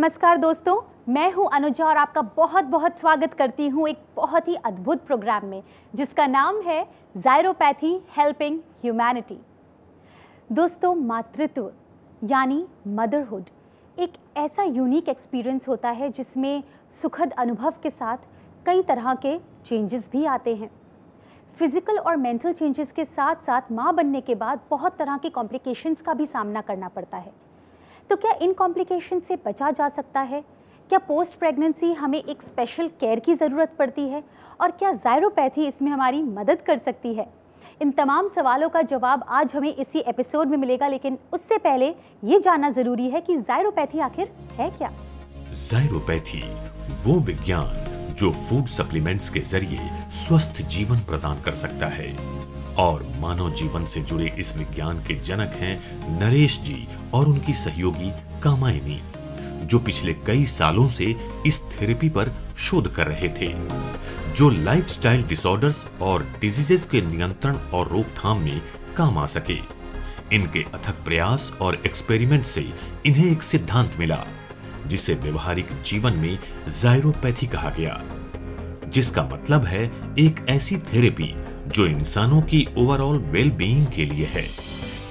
नमस्कार दोस्तों, मैं हूं अनुजा और आपका बहुत बहुत स्वागत करती हूं एक बहुत ही अद्भुत प्रोग्राम में जिसका नाम है ज़ायरोपैथी हेल्पिंग ह्यूमैनिटी। दोस्तों, मातृत्व यानी मदरहुड एक ऐसा यूनिक एक्सपीरियंस होता है जिसमें सुखद अनुभव के साथ कई तरह के चेंजेस भी आते हैं। फिजिकल और मेंटल चेंजेस के साथ साथ माँ बनने के बाद बहुत तरह के कॉम्प्लिकेशंस का भी सामना करना पड़ता है। तो क्या इन कॉम्प्लिकेशन से बचा जा सकता है? क्या पोस्ट प्रेगनेंसी हमें एक स्पेशल केयर की ज़रूरत पड़ती है? और क्या ज़ायरोपैथी इसमें हमारी मदद कर सकती है? इन तमाम सवालों का जवाब आज हमें इसी एपिसोड में मिलेगा, लेकिन उससे पहले ये जानना ज़रूरी है कि ज़ायरोपैथी आखिर है क्या? ज़ायरोपैथी वो विज्ञान जो फूड सप्लीमेंट्स के जरिए स्वस्थ जीवन प्रदान कर सकता है और मानव जीवन से जुड़े इस विज्ञान के जनक हैं नरेश जी और उनकी सहयोगी कामायनी, जो पिछले कई सालों से इस थेरेपी पर शोध कर रहे थे जो लाइफस्टाइल डिसऑर्डर्स और डिजीजेस के नियंत्रण और रोकथाम में काम आ सके। इनके अथक प्रयास और एक्सपेरिमेंट से इन्हें एक सिद्धांत मिला जिसे व्यवहारिक जीवन में ज़ायरोपैथी कहा गया, जिसका मतलब है एक ऐसी थेरेपी जो इंसानों की ओवरऑल वेल बीइंग के लिए है।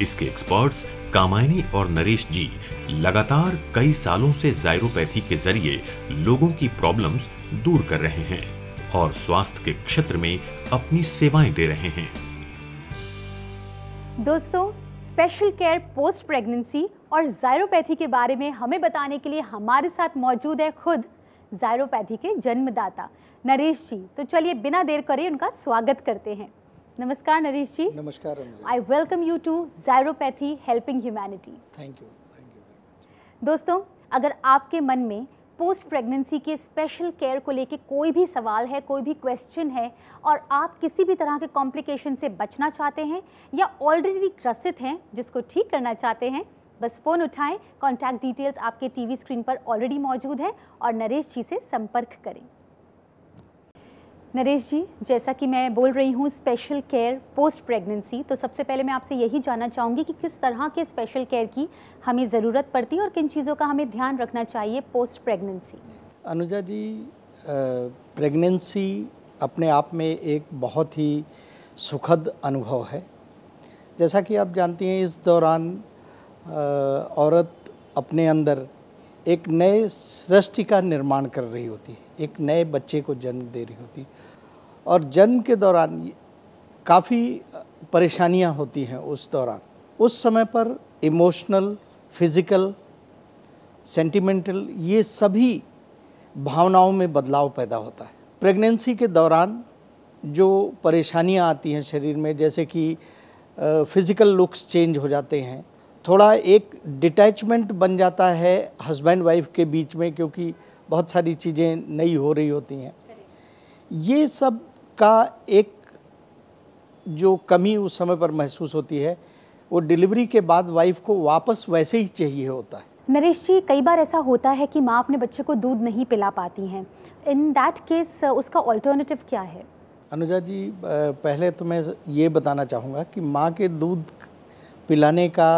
इसके एक्सपर्ट्स कामायनी और नरेश जी लगातार कई सालों से ज़ायरोपैथी के जरिए लोगों की प्रॉब्लम्स दूर कर रहे हैं और स्वास्थ्य के क्षेत्र में अपनी सेवाएं दे रहे हैं। दोस्तों, स्पेशल केयर पोस्ट प्रेगनेंसी और ज़ायरोपैथी के बारे में हमें बताने के लिए हमारे साथ मौजूद है खुद ज़ायरोपैथी के जन्मदाता नरेश जी। तो चलिए बिना देर करे उनका स्वागत करते हैं। नमस्कार नरेश जी। नमस्कार। I welcome you to Zyropathy helping humanity. Thank you. दोस्तों, अगर आपके मन में पोस्ट प्रेगनेंसी के स्पेशल केयर को लेके कोई भी सवाल है, कोई भी क्वेश्चन है और आप किसी भी तरह के कॉम्प्लिकेशन से बचना चाहते हैं या ऑलरेडी ग्रसित हैं जिसको ठीक करना चाहते हैं, बस फ़ोन उठाएं। कॉन्टैक्ट डिटेल्स आपके टीवी स्क्रीन पर ऑलरेडी मौजूद है और नरेश जी से संपर्क करें। नरेश जी, जैसा कि मैं बोल रही हूँ स्पेशल केयर पोस्ट प्रेगनेंसी, तो सबसे पहले मैं आपसे यही जानना चाहूँगी कि किस तरह के स्पेशल केयर की हमें ज़रूरत पड़ती है और किन चीज़ों का हमें ध्यान रखना चाहिए पोस्ट प्रेगनेंसी। अनुजा जी, प्रेगनेंसी अपने आप में एक बहुत ही सुखद अनुभव है। जैसा कि आप जानती हैं, इस दौरान औरत अपने अंदर एक नए सृष्टि का निर्माण कर रही होती है, एक नए बच्चे को जन्म दे रही होती है और जन्म के दौरान काफ़ी परेशानियां होती हैं। उस दौरान उस समय पर इमोशनल, फिज़िकल, सेंटिमेंटल, ये सभी भावनाओं में बदलाव पैदा होता है। प्रेगनेंसी के दौरान जो परेशानियां आती हैं शरीर में, जैसे कि फिज़िकल लुक्स चेंज हो जाते हैं, थोड़ा एक डिटैचमेंट बन जाता है हस्बैंड वाइफ के बीच में, क्योंकि बहुत सारी चीज़ें नई हो रही होती हैं। ये सब का एक जो कमी उस समय पर महसूस होती है, वो डिलीवरी के बाद वाइफ को वापस वैसे ही चाहिए होता है। नरेश जी, कई बार ऐसा होता है कि माँ अपने बच्चे को दूध नहीं पिला पाती हैं। इन दैट केस उसका ऑल्टरनेटिव क्या है? अनुजा जी, पहले तो मैं ये बताना चाहूँगा कि माँ के दूध पिलाने का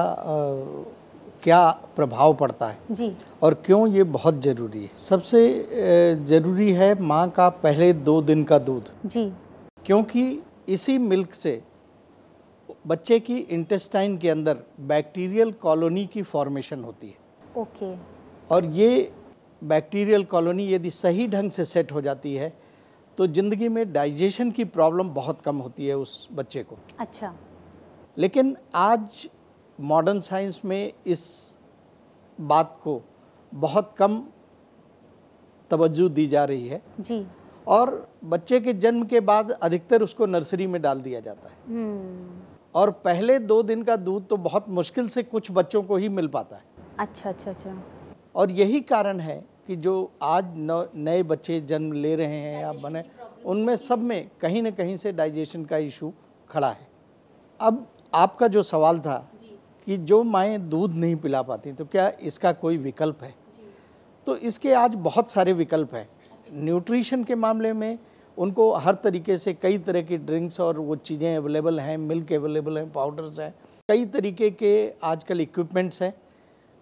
क्या प्रभाव पड़ता है जी, और क्यों ये बहुत ज़रूरी है। सबसे ज़रूरी है माँ का पहले 2 दिन का दूध जी, क्योंकि इसी मिल्क से बच्चे की इंटेस्टाइन के अंदर बैक्टीरियल कॉलोनी की फॉर्मेशन होती है। ओके। और ये बैक्टीरियल कॉलोनी यदि सही ढंग से सेट हो जाती है तो ज़िंदगी में डाइजेशन की प्रॉब्लम बहुत कम होती है उस बच्चे को। अच्छा। लेकिन आज मॉडर्न साइंस में इस बात को बहुत कम तवज्जो दी जा रही है जी, और बच्चे के जन्म के बाद अधिकतर उसको नर्सरी में डाल दिया जाता है। और पहले 2 दिन का दूध तो बहुत मुश्किल से कुछ बच्चों को ही मिल पाता है। अच्छा अच्छा अच्छा। और यही कारण है कि जो आज नए बच्चे जन्म ले रहे हैं या बने, उनमें सब में कहीं न कहीं से डाइजेशन का इशू खड़ा है। अब आपका जो सवाल था कि जो माएँ दूध नहीं पिला पाती, तो क्या इसका कोई विकल्प है? तो इसके आज बहुत सारे विकल्प हैं। न्यूट्रिशन के मामले में उनको हर तरीके से कई तरह की ड्रिंक्स और वो चीज़ें अवेलेबल हैं, मिल्क अवेलेबल हैं, पाउडर्स हैं, कई तरीके के आजकल इक्विपमेंट्स हैं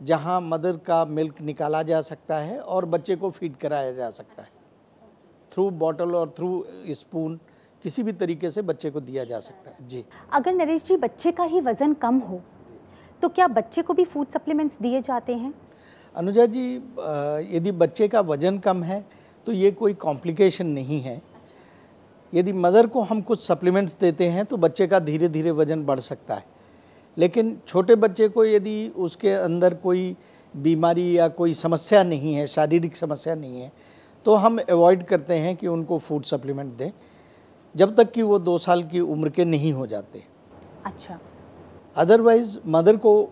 जहां मदर का मिल्क निकाला जा सकता है और बच्चे को फीड कराया जा सकता है थ्रू बॉटल और थ्रू स्पून, किसी भी तरीके से बच्चे को दिया जा सकता है। जी, अगर नरेश जी बच्चे का ही वज़न कम हो तो क्या बच्चे को भी फूड सप्लीमेंट्स दिए जाते हैं? अनुजा जी, यदि बच्चे का वज़न कम है तो ये कोई कॉम्प्लिकेशन नहीं है। यदि मदर को हम कुछ सप्लीमेंट्स देते हैं तो बच्चे का धीरे धीरे वज़न बढ़ सकता है, लेकिन छोटे बच्चे को यदि उसके अंदर कोई बीमारी या कोई समस्या नहीं है, शारीरिक समस्या नहीं है, तो हम अवॉइड करते हैं कि उनको फूड सप्लीमेंट दें जब तक कि वो 2 साल की उम्र के नहीं हो जाते। अच्छा। अदरवाइज़ मदर को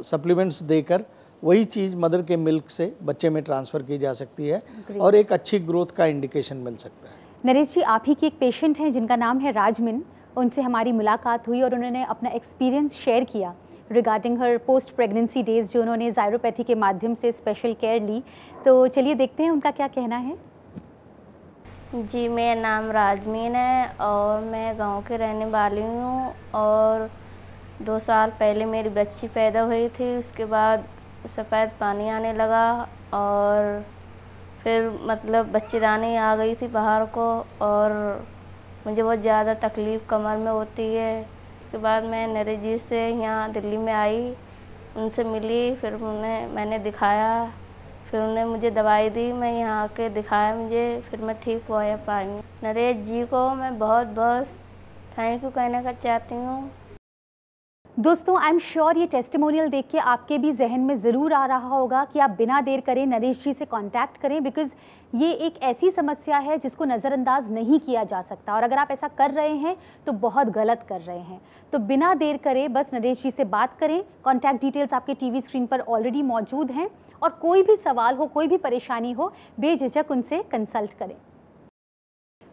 सप्लीमेंट्स देकर वही चीज़ मदर के मिल्क से बच्चे में ट्रांसफ़र की जा सकती है और एक अच्छी ग्रोथ का इंडिकेशन मिल सकता है। नरेश जी, आप ही की एक पेशेंट हैं जिनका नाम है राजमिन, उनसे हमारी मुलाकात हुई और उन्होंने अपना एक्सपीरियंस शेयर किया रिगार्डिंग हर पोस्ट प्रेगनेंसी डेज, जो उन्होंने ज़ायरोपैथी के माध्यम से स्पेशल केयर ली। तो चलिए देखते हैं उनका क्या कहना है। जी, मेरा नाम राजमीन है और मैं गांव के रहने वाली हूँ और 2 साल पहले मेरी बच्ची पैदा हुई थी। उसके बाद सफ़ेद पानी आने लगा और फिर मतलब बच्चेदानी आ गई थी बाहर को और मुझे बहुत ज़्यादा तकलीफ़ कमर में होती है। उसके बाद मैं नरेश जी से यहाँ दिल्ली में आई, उनसे मिली, फिर मैंने दिखाया, फिर उन्होंने मुझे दवाई दी, मैं यहाँ आके दिखाया मुझे, फिर मैं ठीक हो पाई। नरेश जी को मैं बहुत बहुत थैंक यू कहने का चाहती हूँ। दोस्तों, आई एम श्योर ये टेस्टिमोनियल देख के आपके भी जहन में ज़रूर आ रहा होगा कि आप बिना देर करें नरेश जी से कांटेक्ट करें, बिकॉज़ ये एक ऐसी समस्या है जिसको नज़रअंदाज नहीं किया जा सकता और अगर आप ऐसा कर रहे हैं तो बहुत गलत कर रहे हैं। तो बिना देर करें बस नरेश जी से बात करें। कॉन्टैक्ट डिटेल्स आपके टीवी स्क्रीन पर ऑलरेडी मौजूद हैं और कोई भी सवाल हो, कोई भी परेशानी हो, बेझिझक उनसे कंसल्ट करें।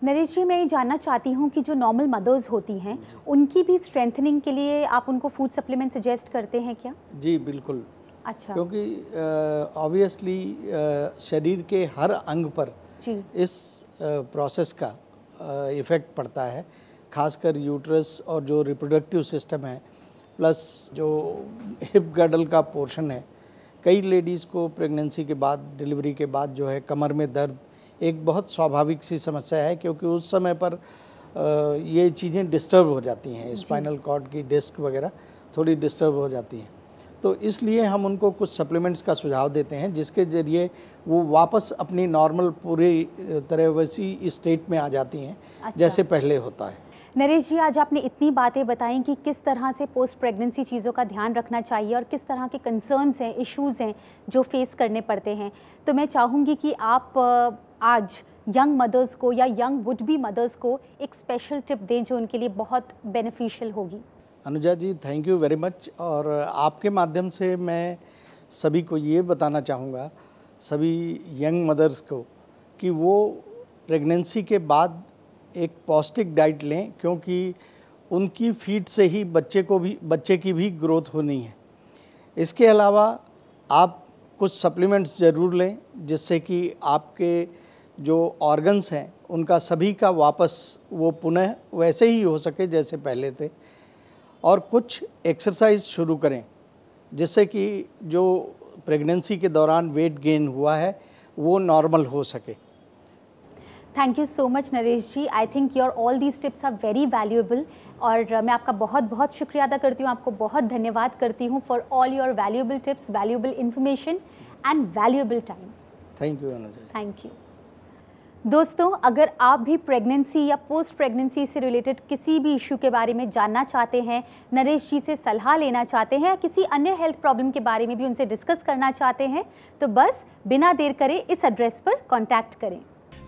नरेश जी, मैं ये जानना चाहती हूँ कि जो नॉर्मल मदर्स होती हैं उनकी भी स्ट्रेंथनिंग के लिए आप उनको फूड सप्लीमेंट सजेस्ट करते हैं क्या? जी बिल्कुल। अच्छा। क्योंकि ऑब्वियसली शरीर के हर अंग पर जी। इस प्रोसेस का इफ़ेक्ट पड़ता है, खासकर यूट्रस और जो रिप्रोडक्टिव सिस्टम है, प्लस जो हिप गडल का पोर्शन है। कई लेडीज़ को प्रेगनेंसी के बाद, डिलीवरी के बाद जो है कमर में दर्द एक बहुत स्वाभाविक सी समस्या है, क्योंकि उस समय पर ये चीज़ें डिस्टर्ब हो जाती हैं, स्पाइनल कॉर्ड की डिस्क वगैरह थोड़ी डिस्टर्ब हो जाती हैं। तो इसलिए हम उनको कुछ सप्लीमेंट्स का सुझाव देते हैं जिसके ज़रिए वो वापस अपनी नॉर्मल पूरी तरह वैसी स्टेट में आ जाती हैं। अच्छा। जैसे पहले होता है। नरेश जी, आज आपने इतनी बातें बताई कि किस तरह से पोस्ट प्रेगनेंसी चीज़ों का ध्यान रखना चाहिए और किस तरह के कंसर्न्स हैं, इश्यूज़ हैं जो फेस करने पड़ते हैं। तो मैं चाहूँगी कि आप आज यंग मदर्स को या यंग वुड बी मदर्स को एक स्पेशल टिप दें जो उनके लिए बहुत बेनिफिशियल होगी। अनुजा जी, थैंक यू वेरी मच। और आपके माध्यम से मैं सभी को ये बताना चाहूँगा, सभी यंग मदर्स को, कि वो प्रेगनेंसी के बाद एक पौष्टिक डाइट लें, क्योंकि उनकी फीड से ही बच्चे की भी ग्रोथ होनी है। इसके अलावा आप कुछ सप्लीमेंट्स ज़रूर लें जिससे कि आपके जो ऑर्गन्स हैं उनका सभी का वापस वो पुनः वैसे ही हो सके जैसे पहले थे। और कुछ एक्सरसाइज शुरू करें जिससे कि जो प्रेगनेंसी के दौरान वेट गेन हुआ है वो नॉर्मल हो सके। Thank you so much Naresh ji. I think your all these tips are very valuable और मैं आपका बहुत बहुत शुक्रिया अदा करती हूँ, आपको बहुत धन्यवाद करती हूँ for all your valuable tips, valuable information and valuable time. Thank you Anuja. Thank you. दोस्तों, अगर आप भी प्रेगनेंसी या पोस्ट प्रेगनेंसी से रिलेटेड किसी भी इशू के बारे में जानना चाहते हैं, नरेश जी से सलाह लेना चाहते हैं या किसी अन्य हेल्थ प्रॉब्लम के बारे में भी उनसे डिस्कस करना चाहते हैं, तो बस बिना देर करे इस एड्रेस पर कांटेक्ट करें।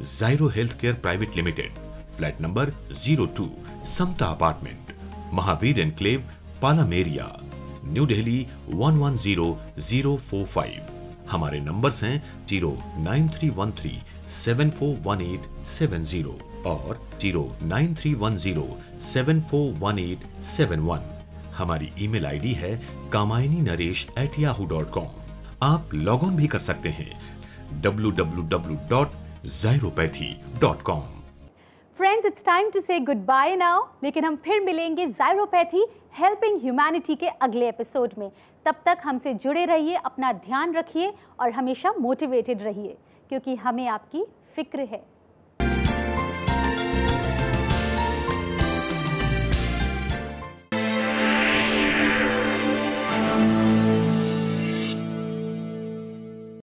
Zyro health care private limited, flat number 02, Samta apartment, Mahavir enclave, Palam area, New Delhi 110045। हमारे नंबर्स हैं 09313741870 और 09310741871। हमारी ईमेल आईडी है kamayaninaresh@yahoo.com। आप लॉग ऑन भी कर सकते हैं www.zyropathy.com। Friends, it's time to say good bye now, लेकिन हम फिर मिलेंगे ज़ायरोपैथी हेल्पिंग ह्यूमैनिटी के अगले एपिसोड में। तब तक हमसे जुड़े रहिए, अपना ध्यान रखिए और हमेशा मोटिवेटेड रहिए, क्योंकि हमें आपकी फिक्र है।